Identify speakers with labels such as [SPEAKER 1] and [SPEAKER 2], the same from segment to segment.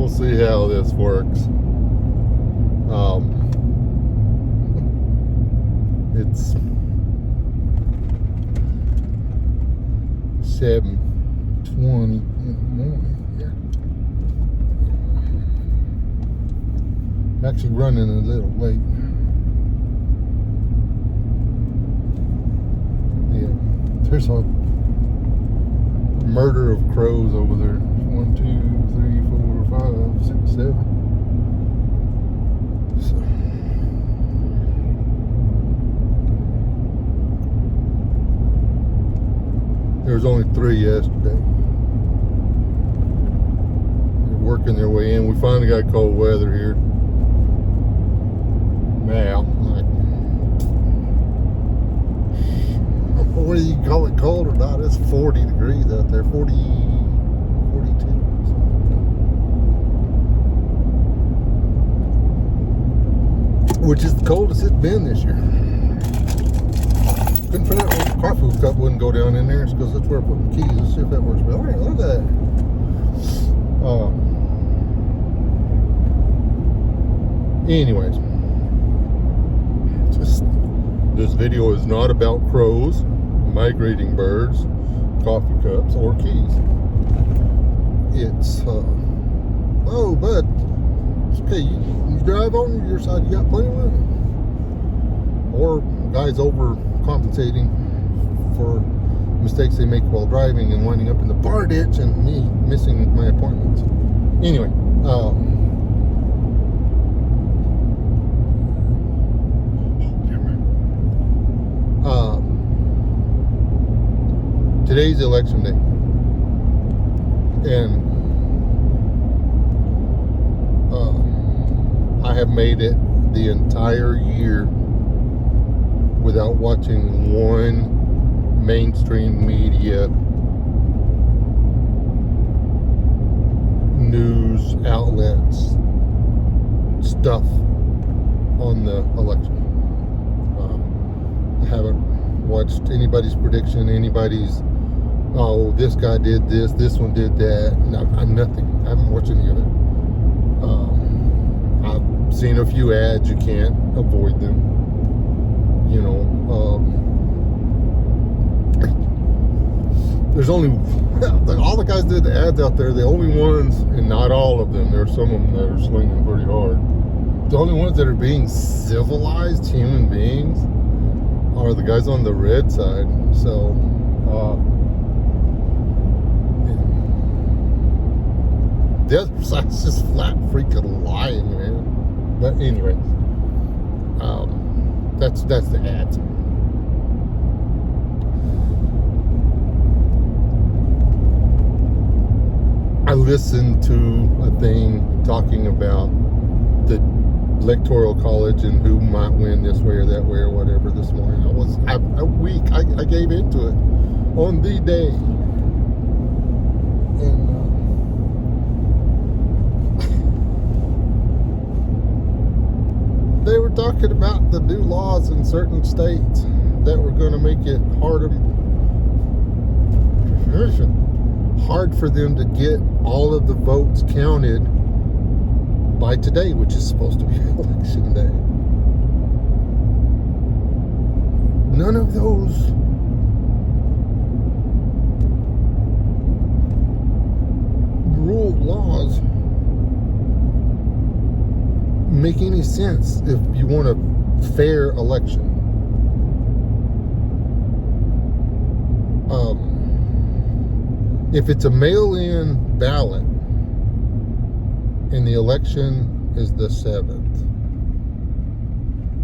[SPEAKER 1] we'll see how this works. It's 7:20 in the morning. Yeah. I'm actually running a little late. Yeah. There's a murder of crows over there. 1, 2, 3, 4, 5, 6, 7. So. There was only 3 yesterday. They're working their way in. We finally got cold weather here. Now, like, what do you call it, cold or not? It's 40 degrees out there. 40, 42. Which is the coldest it's been this year. Couldn't figure out why the car food cup wouldn't go down in there. It's because that's where I put my keys. Let's see if that works. But all right, look at that. Anyways, this video is not about crows, migrating birds, coffee cups, or keys. It's oh, bud, it's okay. You drive on your side. You got plenty of room. Or guys overcompensating for mistakes they make while driving and winding up in the bar ditch, and me missing my appointments. Anyway, today's election day, and I have made it the entire year without watching one mainstream media news outlets stuff on the election. I haven't watched anybody's prediction, anybody's, oh, this guy did this, this one did that. No, nothing. I haven't watched any of it. I've seen a few ads. You can't avoid them. You know, there's only, all the guys did the ads out there, the only ones, and not all of them, there's some of them that are slinging pretty hard. The only ones that are being civilized human beings are the guys on the red side. So, the other side's just flat freaking lying, man. But anyway, that's the ads. I listened to a thing talking about the electoral college and who might win this way or that way or whatever this morning. I gave into it on the day. And they were talking about the new laws in certain states that were going to make it hard for them to get all of the votes counted by today, which is supposed to be election day. None of those laws make any sense if you want a fair election. If it's a mail-in ballot and the election is the 7th,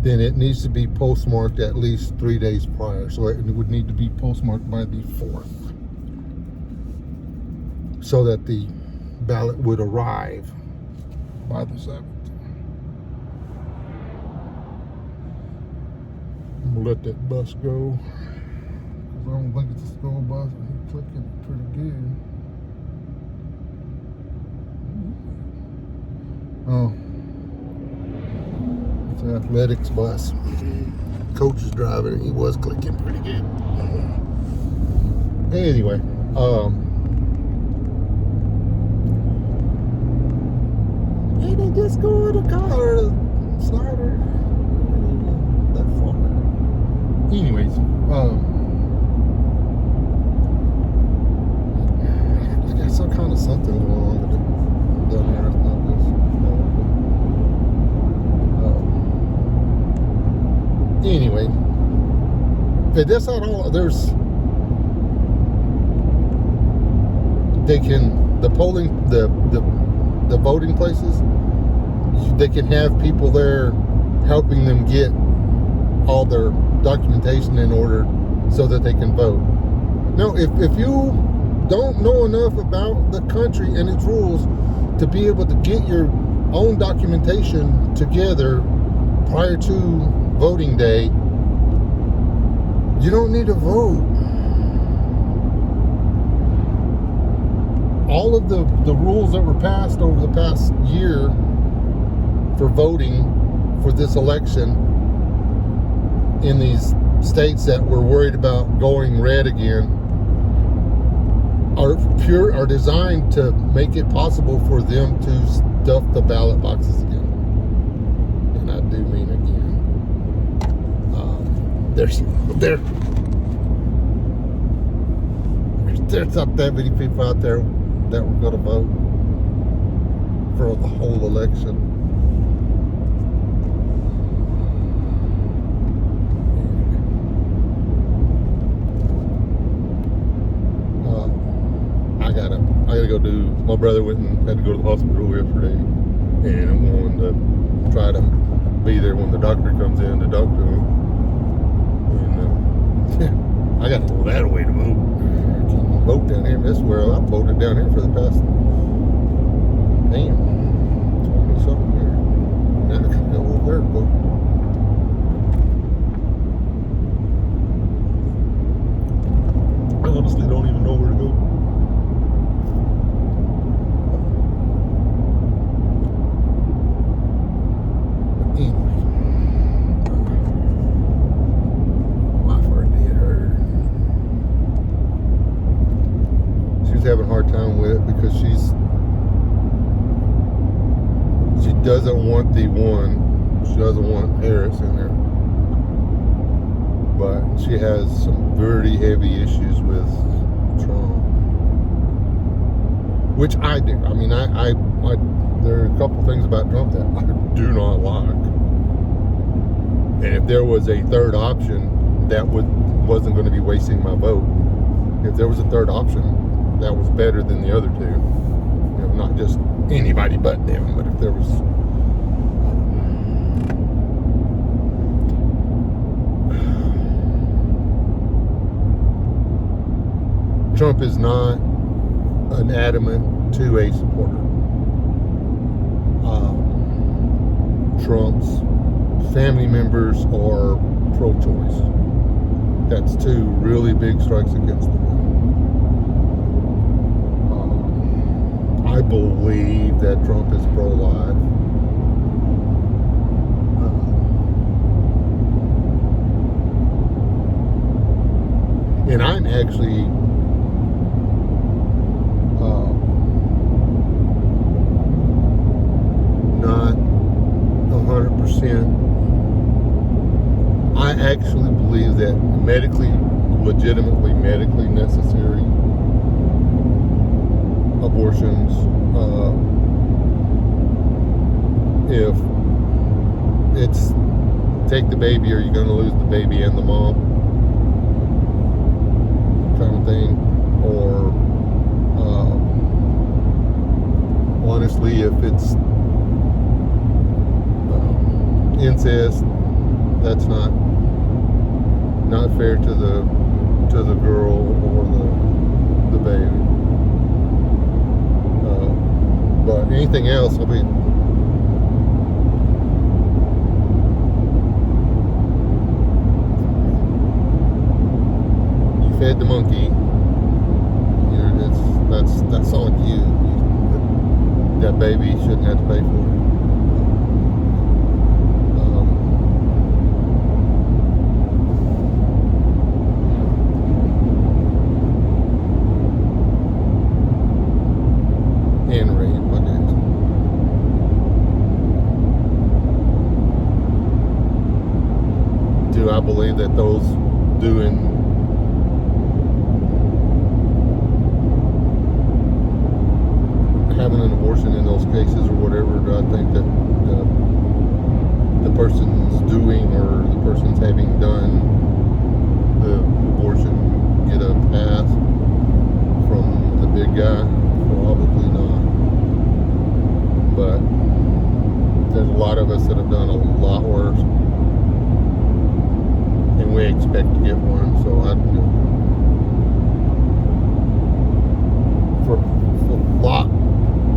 [SPEAKER 1] then it needs to be postmarked at least 3 days prior. So it would need to be postmarked by the 4th, so that the ballot would arrive by the 7th. I'm gonna let that bus go, because I don't think it's a school bus. He's clicking pretty good. Oh, it's an athletics bus. Coach is driving and he was clicking pretty good. can't just go to Collar or Snyder. That far. Anyways, I got some kind of something going on down there. It's not this. Anyway, but that's not all. The voting places, they can have people there helping them get all their documentation in order so that they can vote. Now, if you don't know enough about the country and its rules to be able to get your own documentation together prior to voting day, you don't need to vote. All of the rules that were passed over the past year for voting for this election in these states that were worried about going red again are designed to make it possible for them to stuff the ballot boxes again. And I do mean again. There's not that many people out there that were going to vote for the whole election. I gotta go do. My brother went and had to go to the hospital yesterday, and I'm going to try to be there when the doctor comes in to talk to him. And I got all that away to vote. Vote down here. This is where I voted down here for the past 20 something years. Now I gotta go over there to vote. I honestly don't even know where to go. Having a hard time with it because she doesn't want she doesn't want Harris in there, but she has some very heavy issues with Trump, which I do. I mean, I there are a couple things about Trump that I do not like, and if there was a third option, that wasn't going to be wasting my vote. If there was a third option that was better than the other two, you know, not just anybody but them, but if there was Trump is not an adamant 2A supporter. Trump's family members are pro-choice. That's two really big strikes against the man. I believe that Trump is pro-life. And I'm actually not 100%. I actually believe that legitimately medically necessary abortions, if it's take the baby or you're going to lose the baby and the mom kind of thing, or honestly, if it's incest, that's not fair to the girl or the baby. But anything else, I mean, you fed the monkey. That's on you. That baby shouldn't have to pay for it. do I believe that those doing having an abortion in those cases or whatever, do I think that the person's doing or the person's having done the abortion get a pass from the big guy? Probably not. But there's a lot of us that have done a lot worse, and we expect to get one. So for a lot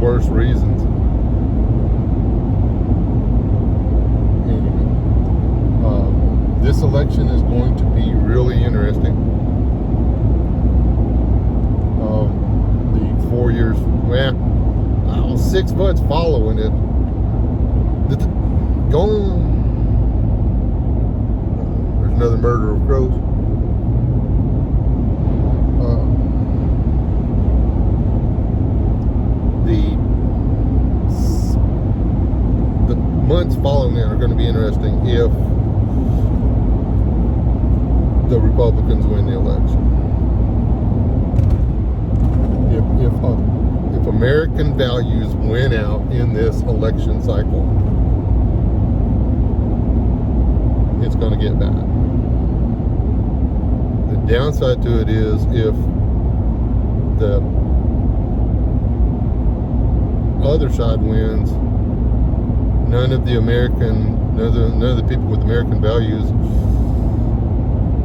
[SPEAKER 1] worse reasons. Anyway, this election is going to be really interesting. The 4 years, 6 months following it, there's another murder of crows. The months following it are going to be interesting if the Republicans win the election. If American values win out in this election cycle, it's going to get bad. The downside to it is if the other side wins, none of the people with American values,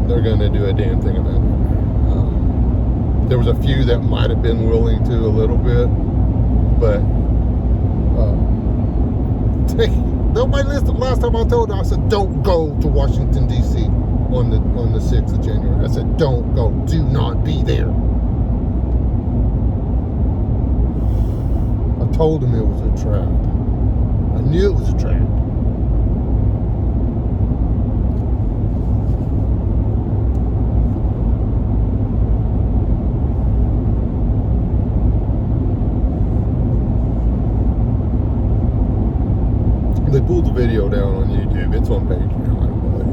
[SPEAKER 1] they're going to do a damn thing about it. There was a few that might have been willing to a little bit, but nobody listened. Last time I told them, I said, don't go to Washington, D.C. on the 6th of January. I said, don't go. Do not be there. I told them it was a trap. I knew it was a trap. They pulled the video down on YouTube. It's on Patreon, I believe.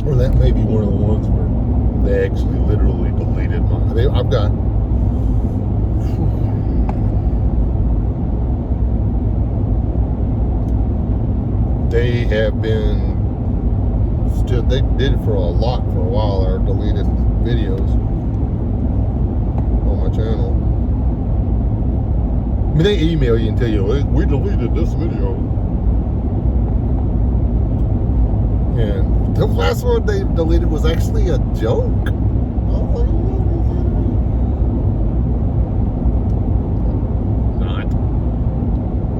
[SPEAKER 1] Or that may be one of the ones where they actually literally deleted I've got they have been still, they did it for a while, our deleted videos on my channel. I mean, they email you and tell you, hey, we deleted this video. And the last one they deleted was actually a joke. Not.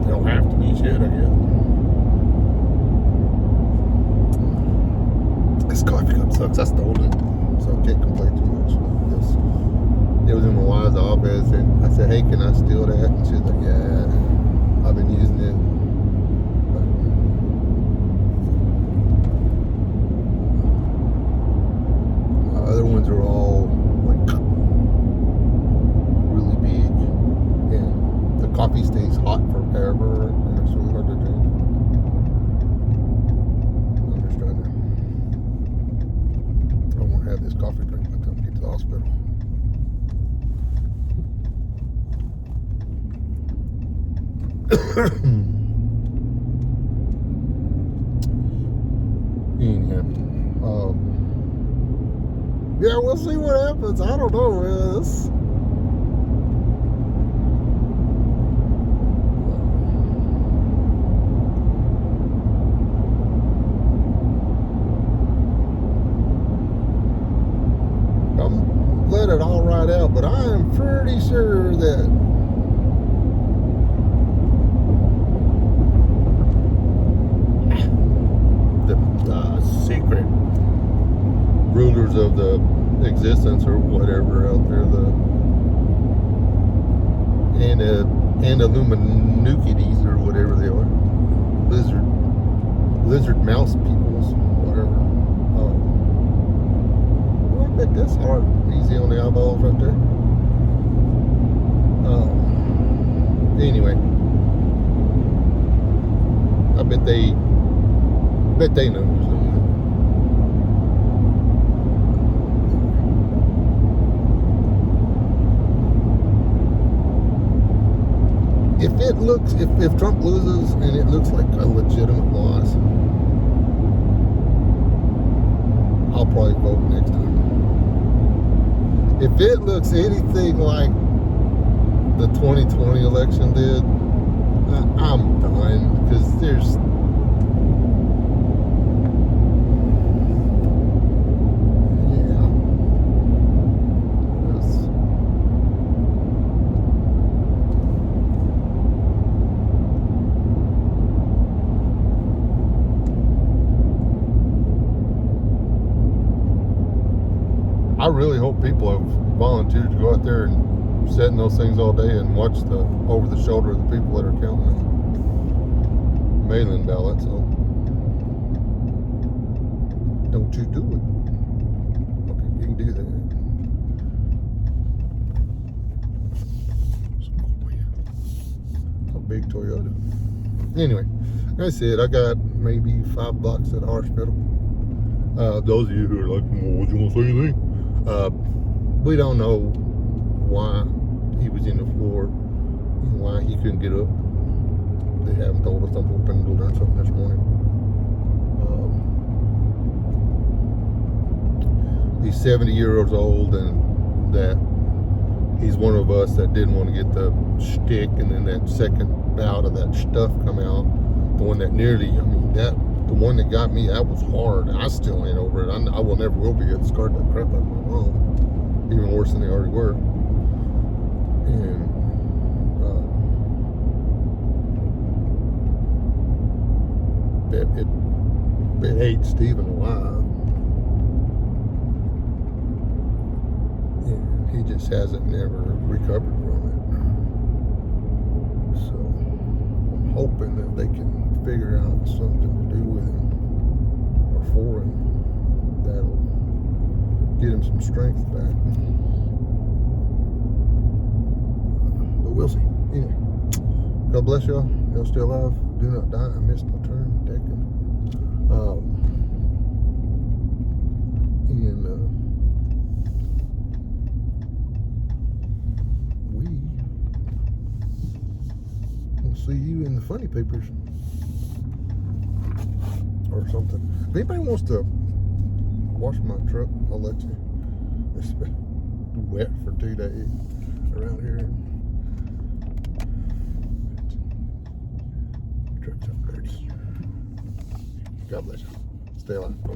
[SPEAKER 1] They don't have to be shit, I guess. This coffee cup sucks. I stole it, so I can't complain too much. It was in my wife's office, and I said, hey, can I steal that? And she was like, yeah, I've been using it. Other ones are all like really big, and the coffee stays hot forever, and it's really hard to drink. I'm just trying to, I won't have this coffee drink by the time I get to the hospital. Anyhow, yeah, we'll see what happens. I don't know. I'm let it all right out, but I am pretty sure that the secret rulers of the existence or whatever out there, the Illuminati's or whatever they are, lizard mouse peoples, whatever. I bet that's hard, easy on the eyeballs right there. Anyway, Bet they know who's doing it. If it looks, if Trump loses and it looks like a legitimate loss, I'll probably vote next time. If it looks anything like the 2020 election did, I'm done, because there's I really hope people have volunteered to go out there and sit in those things all day and watch the over the shoulder of the people that are counting mail-in ballots. So don't you do it. Okay, you can do that. A big Toyota. Anyway, like I said, I got maybe 5 bucks at the hospital. Those of you who are like, well, would you want to say anything? We don't know why he was in the floor and why he couldn't get up. They haven't told us. I'm hoping to learn something this morning. He's 70 years old, and that he's one of us that didn't want to get the stick, and then that second bout of that stuff come out. The one that nearly, I mean, the one that got me, that was hard. I still ain't over it. I will never will be. It scarred the crap out of my mom. Even worse than they already were. And it ate Stephen alive. And he just hasn't never recovered from it. So I'm hoping that they can figure out something to do with him or for him that'll get him some strength back. But we'll see. Anyway, God bless y'all. Y'all still alive. Do not die. I missed my turn. Decking. We will see you in the funny papers or something. If anybody wants to wash my truck, I'll let you. It's been wet for 2 days around here. Truck's up dirty. God bless you. Stay alive. Bye.